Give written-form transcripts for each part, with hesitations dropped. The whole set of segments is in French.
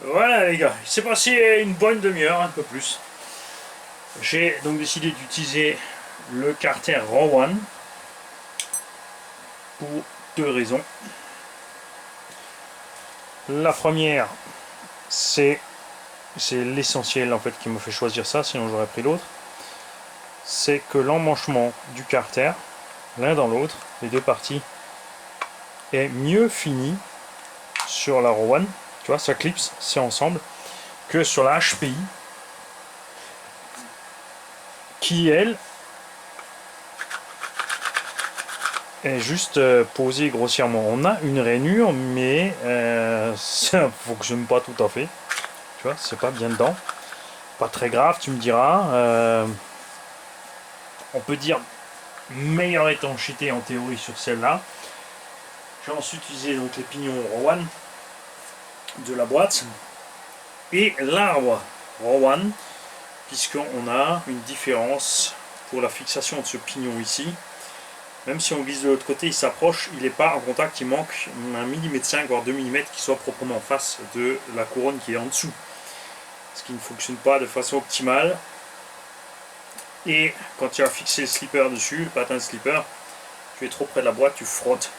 Voilà les gars, il s'est passé une bonne demi-heure, un peu plus. J'ai donc décidé d'utiliser le Carter Rowan pour deux raisons. La première, c'est l'essentiel en fait qui m'a fait choisir ça, sinon j'aurais pris l'autre. C'est que l'emmanchement du Carter, l'un dans l'autre, les deux parties, est mieux fini sur la Rowan, tu vois, ça clipse, c'est ensemble, que sur la HPI, qui elle est juste posée grossièrement. On a une rainure, mais ça fonctionne pas tout à fait. Tu vois, c'est pas bien dedans. Pas très grave, tu me diras. On peut dire meilleure étanchéité en théorie sur celle-là. J'ai ensuite utilisé donc les pignons Rowan de la boîte et l'arbre Rowan, puisqu'on a une différence pour la fixation de ce pignon ici. Même si on glisse de l'autre côté, il s'approche, il n'est pas en contact, il manque 1,5 mm voire 2 mm qui soit proprement en face de la couronne qui est en dessous. Ce qui ne fonctionne pas de façon optimale. Et quand tu as fixé le slipper dessus, le patin de slipper, tu es trop près de la boîte, tu frottes.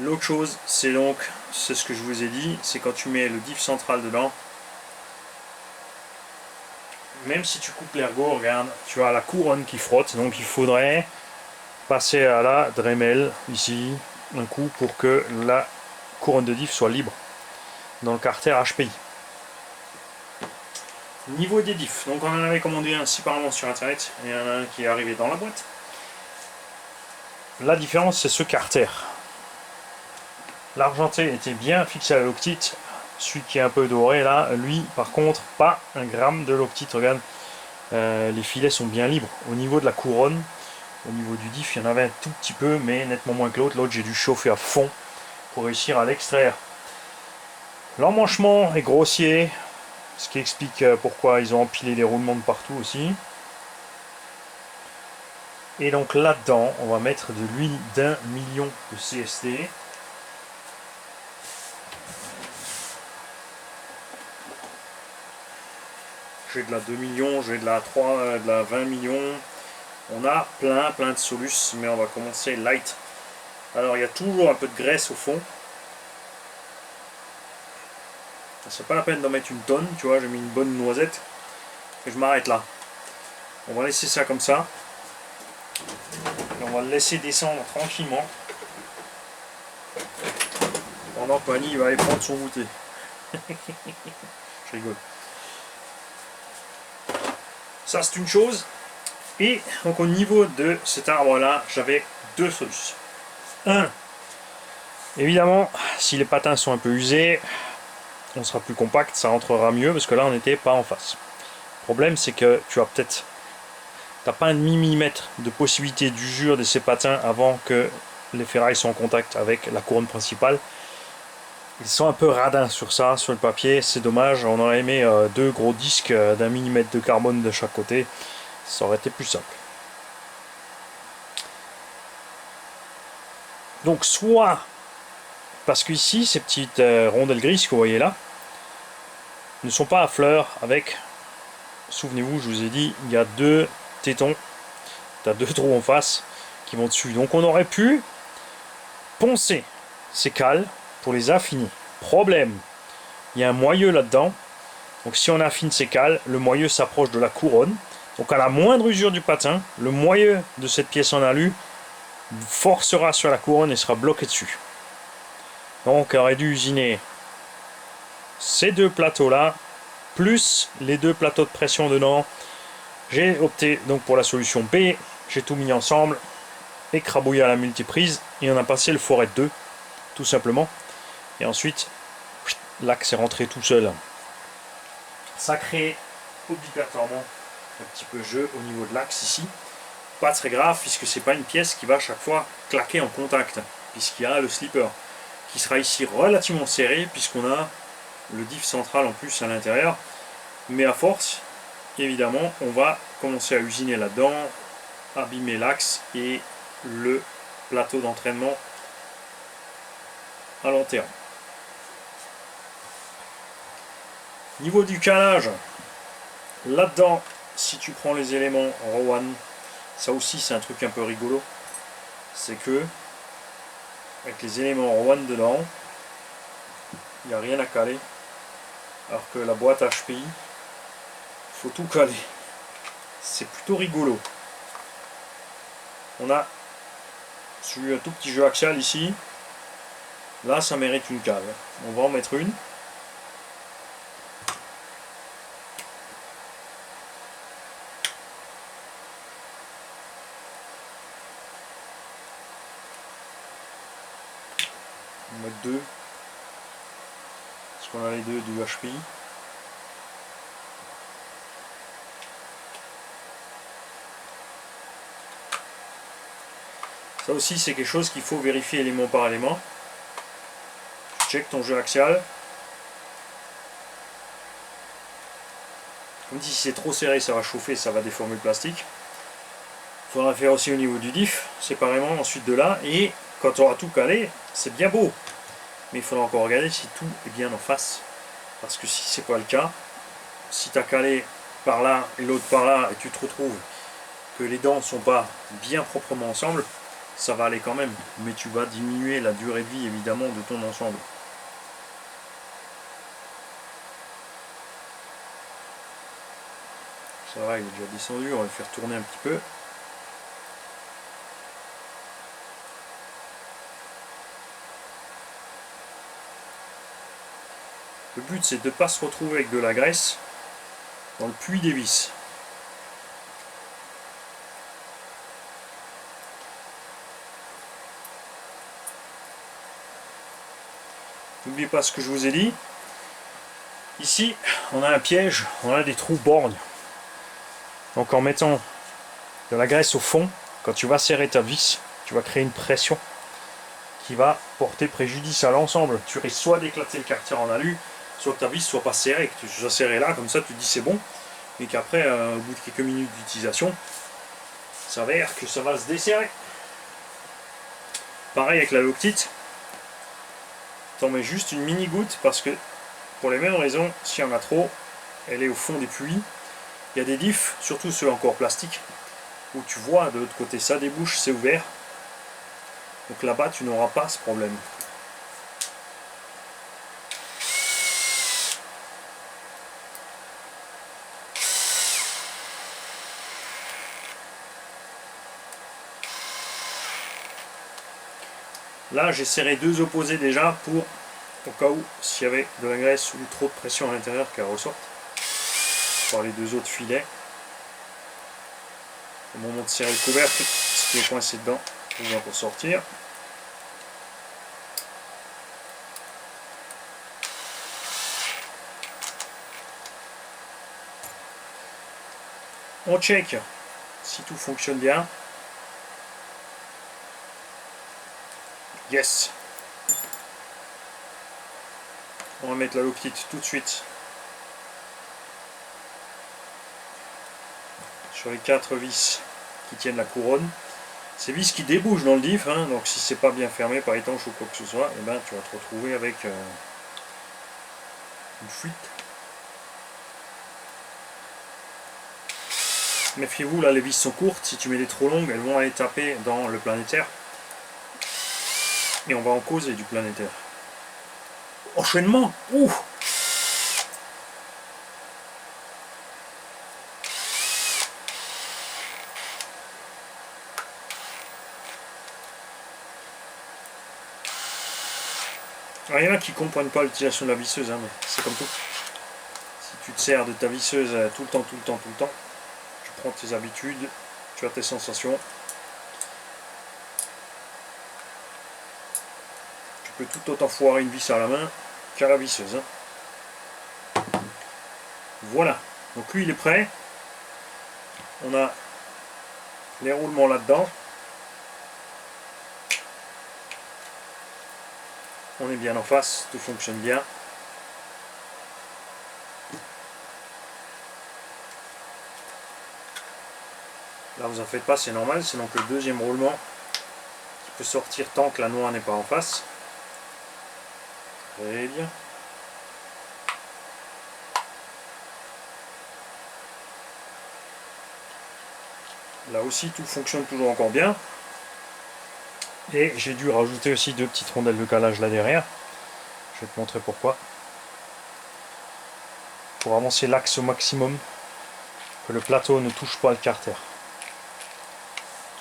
L'autre chose, c'est donc, c'est ce que je vous ai dit, c'est quand tu mets le diff central dedans, même si tu coupes l'ergot, regarde, tu as la couronne qui frotte, donc il faudrait passer à la Dremel ici un coup pour que la couronne de diff soit libre dans le Carter HPI. Niveau des diffs, donc on en avait commandé un séparément sur internet, et il y en a un qui est arrivé dans la boîte. La différence, c'est ce Carter. L'argenté était bien fixé à la loctite, celui qui est un peu doré là, lui par contre pas un gramme de loctite. Regarde, les filets sont bien libres. Au niveau de la couronne, au niveau du diff, il y en avait un tout petit peu, mais nettement moins que l'autre. L'autre, j'ai dû chauffer à fond pour réussir à l'extraire. L'emmanchement est grossier, ce qui explique pourquoi ils ont empilé les roulements de partout aussi. Et donc là-dedans, on va mettre de l'huile d'1 million de CST. J'ai de la 2 millions, j'ai de la 3, de la 20 millions. On a plein de solus, mais on va commencer light. Alors il y a toujours un peu de graisse au fond. C'est pas la peine d'en mettre une tonne, tu vois, j'ai mis une bonne noisette. Et je m'arrête là. On va laisser ça comme ça. Et on va le laisser descendre tranquillement. Pendant que Fanny va aller prendre son goûter. Je rigole. Ça c'est une chose. Et donc au niveau de cet arbre là, j'avais deux solutions. Un, évidemment, si les patins sont un peu usés, on sera plus compact, ça rentrera mieux parce que là on n'était pas en face. Le problème c'est que tu as peut-être, t'as pas un demi-millimètre de possibilité d'usure de ces patins avant que les ferrailles soient en contact avec la couronne principale. Ils sont un peu radins sur ça, sur le papier, c'est dommage. On aurait aimé deux gros disques d'1 millimètre de carbone de chaque côté, ça aurait été plus simple. Donc soit, parce qu'ici ces petites rondelles grises que vous voyez là ne sont pas à fleurs avec, souvenez-vous, je vous ai dit, il y a deux tétons, tu as deux trous en face qui vont dessus. Donc on aurait pu poncer ces cales pour les affiner. Problème, il y a un moyeu là-dedans. Donc si on affine ces cales, le moyeu s'approche de la couronne. Donc à la moindre usure du patin, le moyeu de cette pièce en alu forcera sur la couronne et sera bloqué dessus. Donc on aurait dû usiner ces deux plateaux là, plus les deux plateaux de pression dedans. J'ai opté donc pour la solution B, j'ai tout mis ensemble, écrabouillé à la multiprise, et on a passé le foret 2, tout simplement. Et ensuite, l'axe est rentré tout seul. Ça crée obligatoirement un petit peu de jeu au niveau de l'axe ici. Pas très grave, puisque c'est pas une pièce qui va chaque fois claquer en contact, puisqu'il y a le slipper, qui sera ici relativement serré, puisqu'on a le diff central en plus à l'intérieur. Mais à force, évidemment, on va commencer à usiner là-dedans, abîmer l'axe et le plateau d'entraînement à long terme. Niveau du calage, là-dedans, si tu prends les éléments Rowan, ça aussi c'est un truc un peu rigolo. C'est que, avec les éléments Rowan dedans, il n'y a rien à caler. Alors que la boîte HPI, il faut tout caler. C'est plutôt rigolo. On a sur un tout petit jeu axial ici. Là, ça mérite une cale. On va en mettre une. On va mettre deux. Parce qu'on a les deux du HPI. Ça aussi, c'est quelque chose qu'il faut vérifier élément par élément. Tu check ton jeu axial. Comme dit, si c'est trop serré, ça va chauffer, ça va déformer le plastique. Il faudra faire aussi au niveau du diff, séparément, ensuite de là. Et quand tu auras tout calé, c'est bien beau. Mais il faudra encore regarder si tout est bien en face. Parce que si c'est pas le cas, si tu as calé par là et l'autre par là, et tu te retrouves que les dents ne sont pas bien proprement ensemble, ça va aller quand même. Mais tu vas diminuer la durée de vie, évidemment, de ton ensemble. Ça va, il est déjà descendu, on va le faire tourner un petit peu. Le but, c'est de ne pas se retrouver avec de la graisse dans le puits des vis. N'oubliez pas ce que je vous ai dit. Ici, on a un piège, on a des trous borgnes. Donc en mettant de la graisse au fond, quand tu vas serrer ta vis, tu vas créer une pression qui va porter préjudice à l'ensemble. Tu risques soit d'éclater le carter en alu, soit que ta vis soit pas serrée, que tu sois serré là, comme ça tu te dis c'est bon, et qu'après, au bout de quelques minutes d'utilisation, ça s'avère que ça va se desserrer. Pareil avec la Loctite, t'en mets juste une mini goutte parce que pour les mêmes raisons, s'il y en a trop, elle est au fond des puits. Il y a des diffs, surtout ceux encore plastiques, où tu vois de l'autre côté ça débouche, c'est ouvert. Donc là-bas tu n'auras pas ce problème. Là j'ai serré deux opposés déjà pour au cas où s'il y avait de la graisse ou trop de pression à l'intérieur qu'elle ressorte par les deux autres filets. Au moment de serrer le couvercle, ce qui est coincé dedans, on va pour sortir. On check si tout fonctionne bien. Yes. On va mettre la Loctite tout de suite sur les 4 vis qui tiennent la couronne. Ces vis qui débouchent dans le diff, hein, donc si c'est pas bien fermé par étanche ou quoi que ce soit, et ben tu vas te retrouver avec une fuite. Méfiez-vous, là les vis sont courtes, si tu mets des trop longues, elles vont aller taper dans le planétaire. Et on va en causer du planétaire. Enchaînement. Ouh. Alors, il y en a qui ne comprennent pas l'utilisation de la visseuse, hein, mais c'est comme tout. Si tu te sers de ta visseuse tout le temps, tu prends tes habitudes, tu as tes sensations. Tu peux tout autant foirer une vis à la main qu'à la visseuse. Hein. Voilà, donc lui il est prêt. On a les roulements là-dedans. On est bien en face, tout fonctionne bien. Là vous en faites pas, c'est normal, c'est donc le deuxième roulement qui peut sortir tant que la noix n'est pas en face. Très bien. Là aussi, tout fonctionne toujours encore bien. Et j'ai dû rajouter aussi 2 petites rondelles de calage là derrière. Je vais te montrer pourquoi. Pour avancer l'axe au maximum, que le plateau ne touche pas le carter.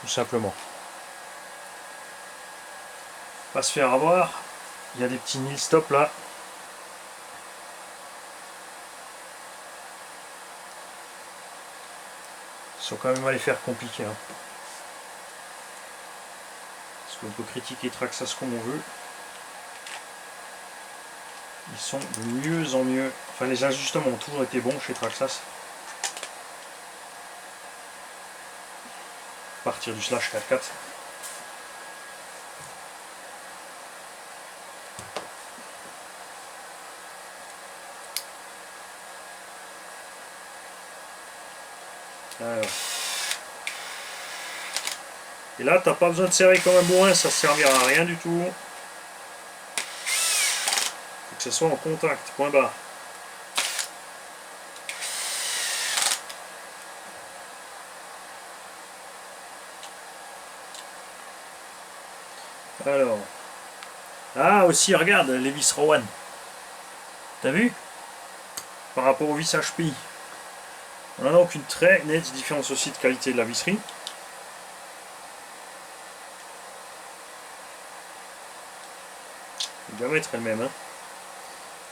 Tout simplement. Pas se faire avoir. Il y a des petits nil stop là. Ils sont quand même à les faire compliqués. Hein. Parce qu'on peut critiquer Traxxas comme on veut. Ils sont de mieux en mieux. Enfin, les ajustements ont toujours été bons chez Traxxas. À partir du slash 4.4. Alors. Et là, t'as pas besoin de serrer comme un bourrin, ça servira à rien du tout. Faut que ce soit en contact, point barre. Alors. Ah, aussi, regarde, les vis Rowan. T'as vu? Par rapport aux vis HPI. On a donc une très nette différence aussi de qualité de la visserie. Le diamètre est le même. Hein.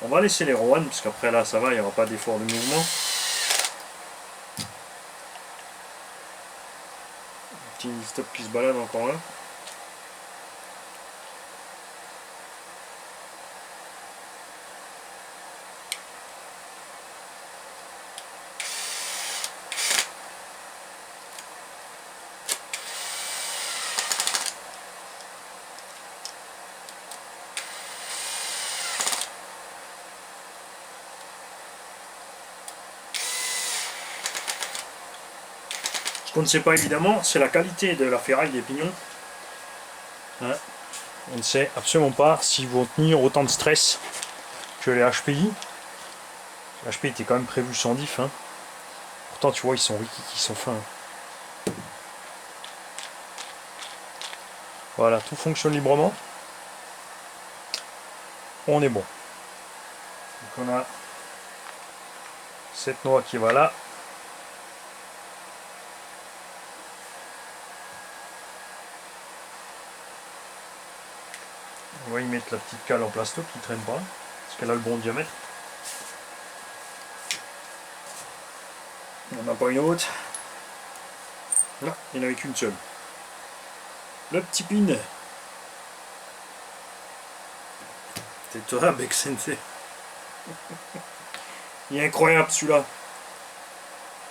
On va laisser les Rowan, parce qu'après là ça va, il n'y aura pas d'effort de mouvement. Un petit stop qui se balade encore là. Ce qu'on ne sait pas évidemment, c'est la qualité de la ferraille des pignons. Hein, on ne sait absolument pas s'ils vont tenir autant de stress que les HPI. Les HPI étaient quand même prévu sans diff. Hein. Pourtant, tu vois, ils sont riquiques, ils sont fins. Hein. Voilà, tout fonctionne librement. On est bon. Donc on a cette noix qui va là. On va y mettre la petite cale en plasto qui ne traîne pas, parce qu'elle a le bon diamètre. On n'a pas une autre. Là, il n'y en avait qu'une seule. Le petit pin. C'est toi, Bexente. Il est incroyable celui-là.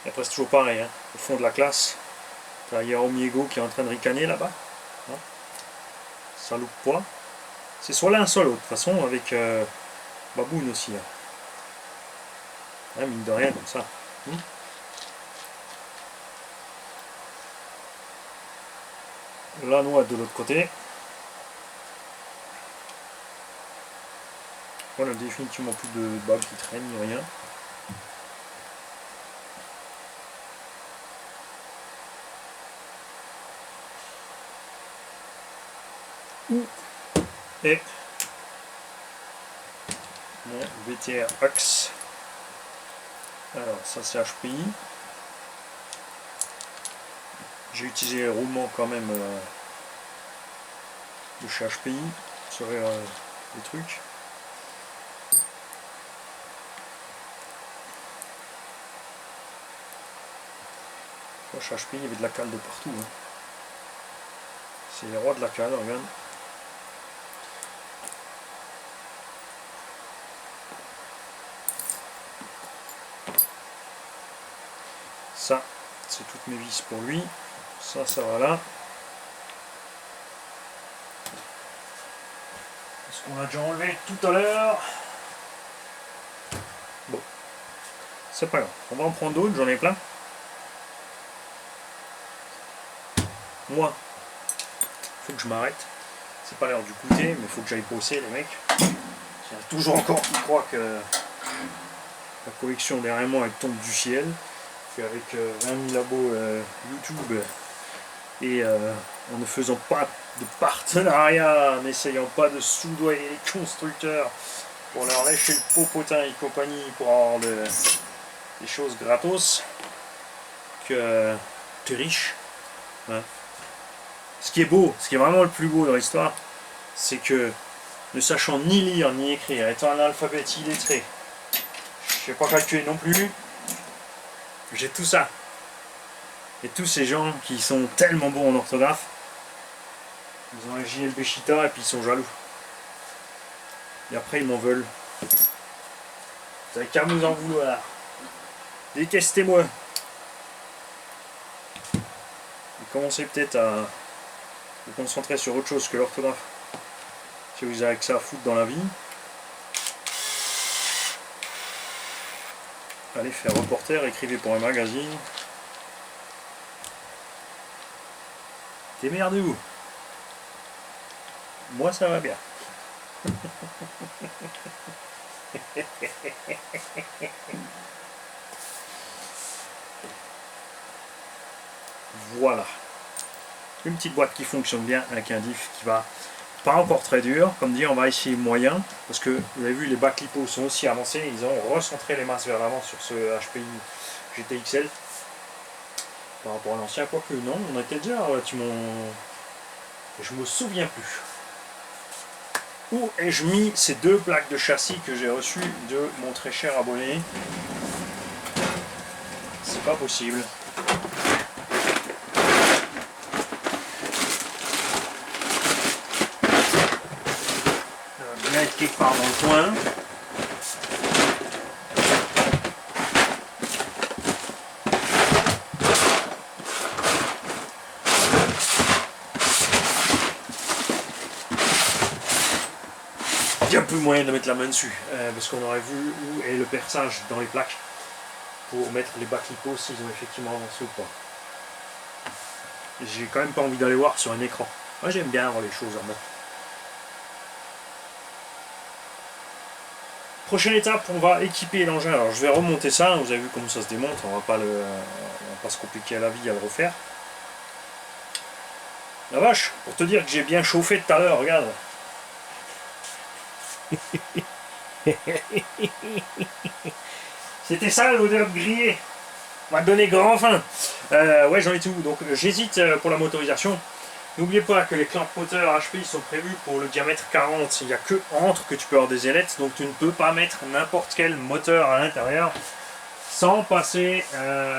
Et après, c'est toujours pareil, hein. Au fond de la classe. Il y a Omiego qui est en train de ricaner là-bas. Hein. Ça loupe pas. C'est soit l'un, soit l'autre. De toute façon, avec Baboon aussi. Hein, mine de rien, comme ça. La noix de l'autre côté. Voilà, définitivement plus de bagues qui traînent, ni rien. Et mon VTR Axe. Alors ça c'est HPI. J'ai utilisé les roulements quand même de chez HPI sur les trucs. Chez HPI il y avait de la cale de partout. Hein. C'est les rois de la cale, regarde. Ça, c'est toutes mes vis pour lui. Ça va là. Ce qu'on a déjà enlevé tout à l'heure. Bon. C'est pas grave. On va en prendre d'autres, j'en ai plein. Moi, faut que je m'arrête. C'est pas l'heure du goûter, mais faut que j'aille bosser les mecs. Il y a toujours encore qui croient que la collection derrière moi elle tombe du ciel. qu'avec 20 000 abos YouTube et en ne faisant pas de partenariat, en n'essayant pas de soudoyer les constructeurs pour leur lâcher le popotin et compagnie pour avoir des choses gratos, que tu es riche. Hein. Ce qui est beau, ce qui est vraiment le plus beau dans l'histoire, c'est que ne sachant ni lire ni écrire, étant un alphabète illettré, je ne sais pas calculer non plus, j'ai tout ça. Et tous ces gens qui sont tellement bons en orthographe, ils ont un JLB Chita et puis ils sont jaloux. Et après ils m'en veulent. Vous avez qu'à vous en vouloir. Détestez-moi. Et commencez peut-être à vous concentrer sur autre chose que l'orthographe. Si vous avez que ça à foutre dans la vie. Allez faire reporter, écrivez pour un magazine. Démerdez-vous. Moi ça va bien. Voilà. Une petite boîte qui fonctionne bien avec un diff qui va pas encore très dur. Comme dit, on va essayer moyen. Parce que vous avez vu, les bacs lipo sont aussi avancés. Ils ont recentré les masses vers l'avant sur ce HPI GTXL. Par rapport à l'ancien, quoique non, on était déjà relativement... Je me souviens plus. Où ai-je mis ces deux plaques de châssis que j'ai reçues de mon très cher abonné? C'est pas possible. Ça va bien être quelque part dans le coin. Il y a plus moyen de mettre la main dessus parce qu'on aurait vu où est le perçage dans les plaques pour mettre les bacs lipo s'ils ont effectivement avancé ou pas. J'ai quand même pas envie d'aller voir sur un écran. Moi j'aime bien avoir les choses en main. Prochaine étape, on va équiper l'engin. Alors je vais remonter ça, vous avez vu comment ça se démonte, on va pas se compliquer à la vie à le refaire. La vache, pour te dire que j'ai bien chauffé tout à l'heure, regarde. C'était ça l'odeur de grillé. On va donner grand faim. Ouais, j'en ai tout. Donc j'hésite pour la motorisation. N'oubliez pas que les clampes moteurs HPI sont prévus pour le diamètre 40. Il n'y a que entre que tu peux avoir des ailettes. Donc tu ne peux pas mettre n'importe quel moteur à l'intérieur sans passer.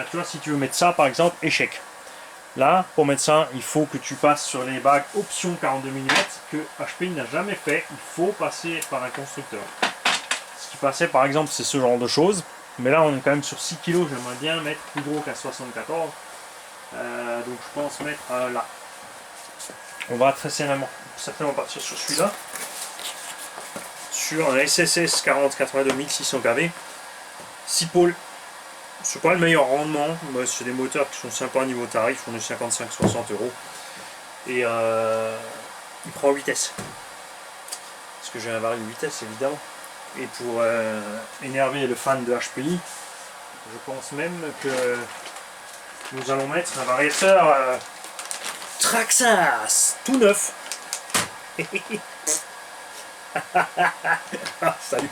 Tu vois, si tu veux mettre ça par exemple, échec. Là, pour mettre ça, il faut que tu passes sur les bagues option 42 mm que HPI n'a jamais fait. Il faut passer par un constructeur. Ce qui passait par exemple, c'est ce genre de choses. Mais là, on est quand même sur 6 kg. J'aimerais bien mettre plus gros qu'à 74. Donc je pense mettre là. On va très certainement partir sur celui-là. Sur un SSS 4082 1600 kV. 6 pôles. C'est pas le meilleur rendement, c'est des moteurs qui sont sympas niveau tarif, on est 55-60 €. Et il prend en vitesse. Parce que j'ai un varié de vitesse évidemment. Et pour énerver le fan de HPI, je pense même que nous allons mettre un variateur Traxxas tout neuf. Salut.